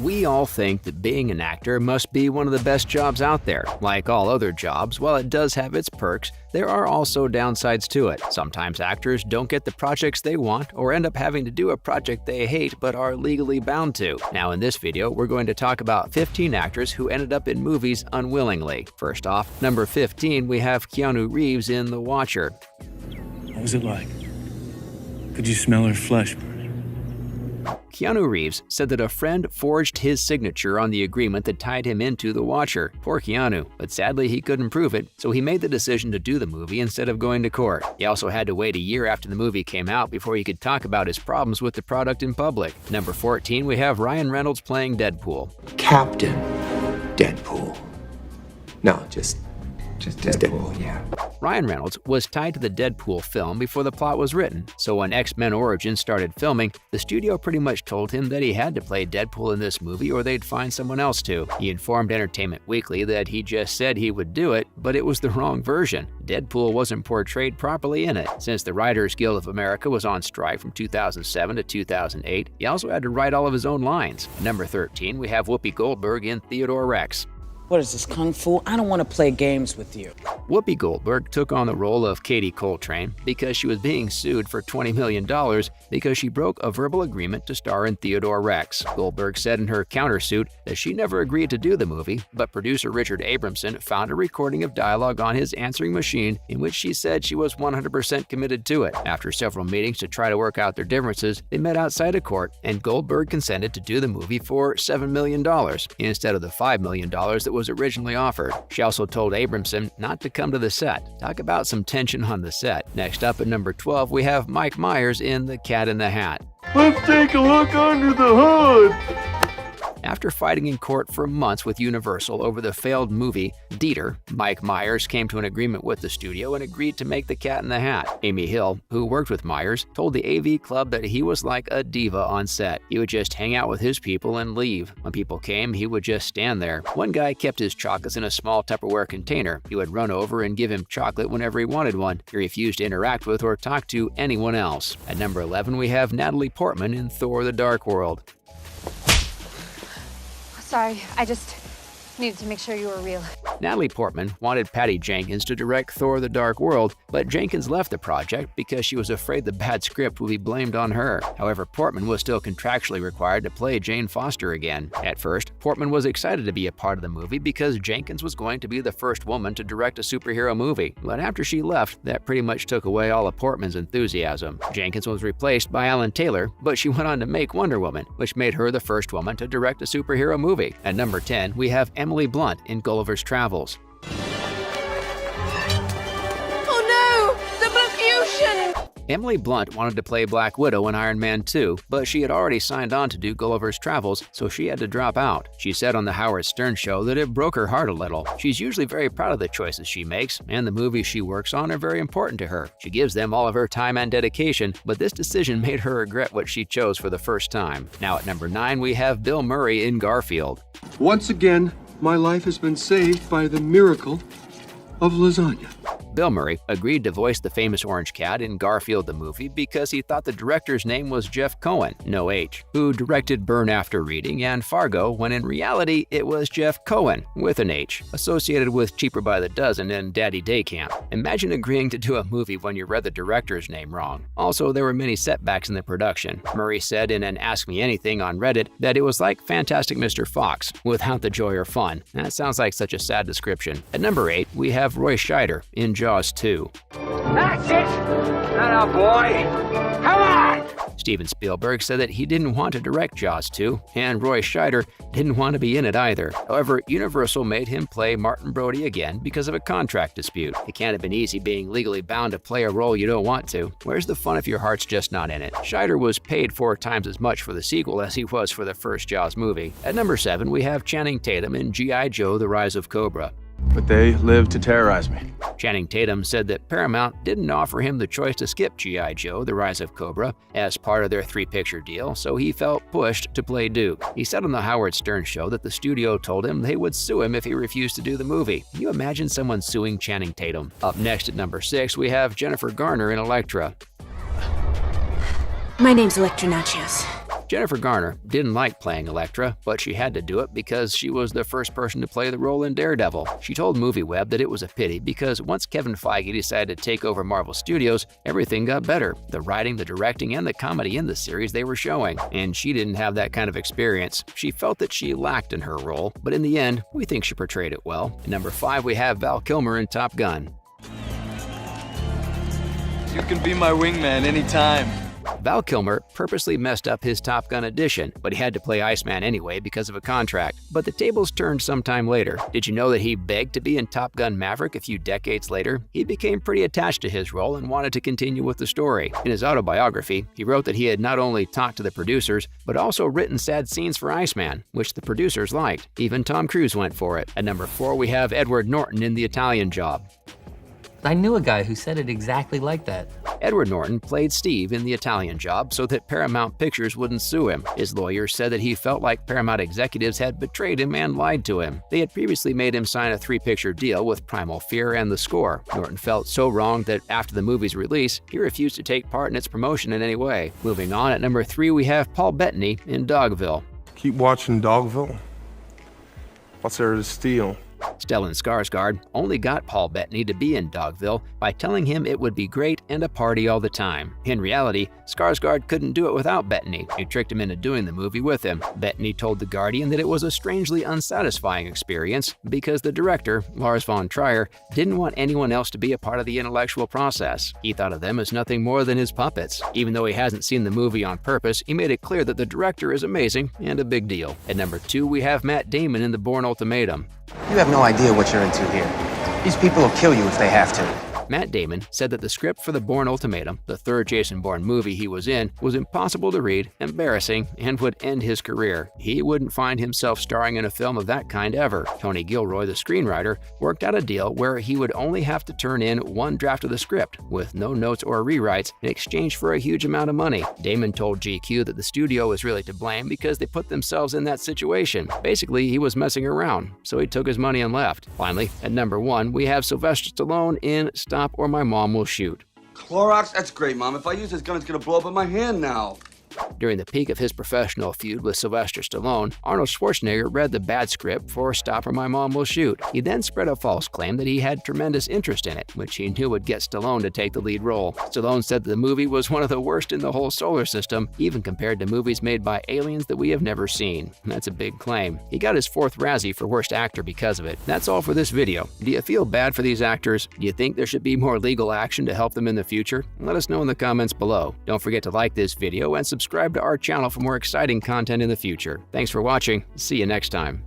We all think that being an actor must be one of the best jobs out there. Like all other jobs, while it does have its perks, there are also downsides to it. Sometimes actors don't get the projects they want or end up having to do a project they hate but are legally bound to. Now in this video, we're going to talk about 15 actors who ended up in movies unwillingly. First off, number 15, we have Keanu Reeves in The Watcher. What was it like? Could you smell her flesh burning? Keanu Reeves said that a friend forged his signature on the agreement that tied him into The Watcher. Poor Keanu, but sadly he couldn't prove it, so he made the decision to do the movie instead of going to court. He also had to wait a year after the movie came out before he could talk about his problems with the product in public. Number 14, we have Ryan Reynolds playing Deadpool. Captain Deadpool. No, just Deadpool, yeah. Ryan Reynolds was tied to the Deadpool film before the plot was written, so when X-Men Origins started filming, the studio pretty much told him that he had to play Deadpool in this movie or they'd find someone else to. He informed Entertainment Weekly that he just said he would do it, but it was the wrong version. Deadpool wasn't portrayed properly in it. Since the Writers Guild of America was on strike from 2007 to 2008, he also had to write all of his own lines. Number 13, we have Whoopi Goldberg in Theodore Rex. What is this, Kung Fu? I don't want to play games with you. Whoopi Goldberg took on the role of Katie Coltrane because she was being sued for $20 million because she broke a verbal agreement to star in Theodore Rex. Goldberg said in her countersuit that she never agreed to do the movie, but producer Richard Abramson found a recording of dialogue on his answering machine in which she said she was 100% committed to it. After several meetings to try to work out their differences, they met outside of court, and Goldberg consented to do the movie for $7 million instead of the $5 million that was originally offered. She also told Abramson not to come to the set. Talk about some tension on the set. Next up at number 12, we have Mike Myers in The Cat in the Hat. Let's take a look under the hood! After fighting in court for months with Universal over the failed movie Dieter, Mike Myers came to an agreement with the studio and agreed to make The Cat in the Hat. Amy Hill, who worked with Myers, told the AV Club that he was like a diva on set. He would just hang out with his people and leave. When people came, he would just stand there. One guy kept his chocolates in a small Tupperware container. He would run over and give him chocolate whenever he wanted one. He refused to interact with or talk to anyone else. At number 11, we have Natalie Portman in Thor: The Dark World. Sorry, I just needed to make sure you were real. Natalie Portman wanted Patty Jenkins to direct Thor: The Dark World, but Jenkins left the project because she was afraid the bad script would be blamed on her. However, Portman was still contractually required to play Jane Foster again. At first, Portman was excited to be a part of the movie because Jenkins was going to be the first woman to direct a superhero movie. But after she left, that pretty much took away all of Portman's enthusiasm. Jenkins was replaced by Alan Taylor, but she went on to make Wonder Woman, which made her the first woman to direct a superhero movie. At number 10, we have Emily Blunt in Gulliver's Travels. Oh no! The Bluffusion! Emily Blunt wanted to play Black Widow in Iron Man 2, but she had already signed on to do Gulliver's Travels, so she had to drop out. She said on the Howard Stern show that it broke her heart a little. She's usually very proud of the choices she makes, and the movies she works on are very important to her. She gives them all of her time and dedication, but this decision made her regret what she chose for the first time. Now at number 9, we have Bill Murray in Garfield. Once again, my life has been saved by the miracle of lasagna. Bill Murray agreed to voice the famous orange cat in Garfield the movie because he thought the director's name was Jeff Cohen, no H, who directed Burn After Reading and Fargo, when in reality it was Jeff Cohen with an H, associated with Cheaper by the Dozen and Daddy Day Camp. Imagine agreeing to do a movie when you read the director's name wrong. Also, there were many setbacks in the production. Murray said in an Ask Me Anything on Reddit that it was like Fantastic Mr. Fox, without the joy or fun. That sounds like such a sad description. At number 8, we have Roy Scheider in Jaws 2. That's it! Not a boy! Come on! Steven Spielberg said that he didn't want to direct Jaws 2, and Roy Scheider didn't want to be in it either. However, Universal made him play Martin Brody again because of a contract dispute. It can't have been easy being legally bound to play a role you don't want to. Where's the fun if your heart's just not in it? Scheider was paid 4 times as much for the sequel as he was for the first Jaws movie. At number 7, we have Channing Tatum in G.I. Joe: The Rise of Cobra. But they live to terrorize me. Channing Tatum said that Paramount didn't offer him the choice to skip G.I. Joe: The Rise of Cobra as part of their 3-picture deal, so he felt pushed to play Duke. He said on the Howard Stern show that the studio told him they would sue him if he refused to do the movie. Can you imagine someone suing Channing Tatum? Up next at number 6, we have Jennifer Garner in Elektra. My name's Elektra Natchios. Jennifer Garner didn't like playing Elektra, but she had to do it because she was the first person to play the role in Daredevil. She told MovieWeb that it was a pity because once Kevin Feige decided to take over Marvel Studios, everything got better. The writing, the directing, and the comedy in the series they were showing, and she didn't have that kind of experience. She felt that she lacked in her role, but in the end, we think she portrayed it well. At number 5, we have Val Kilmer in Top Gun. You can be my wingman anytime. Val Kilmer purposely messed up his Top Gun audition, but he had to play Iceman anyway because of a contract. But the tables turned sometime later. Did you know that he begged to be in Top Gun Maverick a few decades later? He became pretty attached to his role and wanted to continue with the story. In his autobiography, he wrote that he had not only talked to the producers, but also written sad scenes for Iceman, which the producers liked. Even Tom Cruise went for it. At number 4, we have Edward Norton in The Italian Job. I knew a guy who said it exactly like that. Edward Norton played Steve in The Italian Job so that Paramount Pictures wouldn't sue him. His lawyer said that he felt like Paramount executives had betrayed him and lied to him. They had previously made him sign a 3-picture deal with Primal Fear and The Score. Norton felt so wrong that after the movie's release, he refused to take part in its promotion in any way. Moving on, at number 3, we have Paul Bettany in Dogville. Keep watching Dogville. What's there to steal? Stellan Skarsgård only got Paul Bettany to be in Dogville by telling him it would be great and a party all the time. In reality, Skarsgård couldn't do it without Bettany, who tricked him into doing the movie with him. Bettany told The Guardian that it was a strangely unsatisfying experience because the director, Lars von Trier, didn't want anyone else to be a part of the intellectual process. He thought of them as nothing more than his puppets. Even though he hasn't seen the movie on purpose, he made it clear that the director is amazing and a big deal. At number 2, we have Matt Damon in The Bourne Ultimatum. You have no idea what you're into here. These people will kill you if they have to. Matt Damon said that the script for The Bourne Ultimatum, the third Jason Bourne movie he was in, was impossible to read, embarrassing, and would end his career. He wouldn't find himself starring in a film of that kind ever. Tony Gilroy, the screenwriter, worked out a deal where he would only have to turn in one draft of the script, with no notes or rewrites, in exchange for a huge amount of money. Damon told GQ that the studio was really to blame because they put themselves in that situation. Basically, he was messing around, so he took his money and left. Finally, at number 1, we have Sylvester Stallone in Stop or My Mom Will Shoot. Clorox? That's great, Mom. If I use this gun, it's gonna blow up in my hand now. During the peak of his professional feud with Sylvester Stallone, Arnold Schwarzenegger read the bad script for Stop or My Mom Will Shoot. He then spread a false claim that he had tremendous interest in it, which he knew would get Stallone to take the lead role. Stallone said that the movie was one of the worst in the whole solar system, even compared to movies made by aliens that we have never seen. That's a big claim. He got his 4th Razzie for Worst Actor because of it. That's all for this video. Do you feel bad for these actors? Do you think there should be more legal action to help them in the future? Let us know in the comments below. Don't forget to like this video and subscribe to our channel for more exciting content in the future. Thanks for watching. See you next time.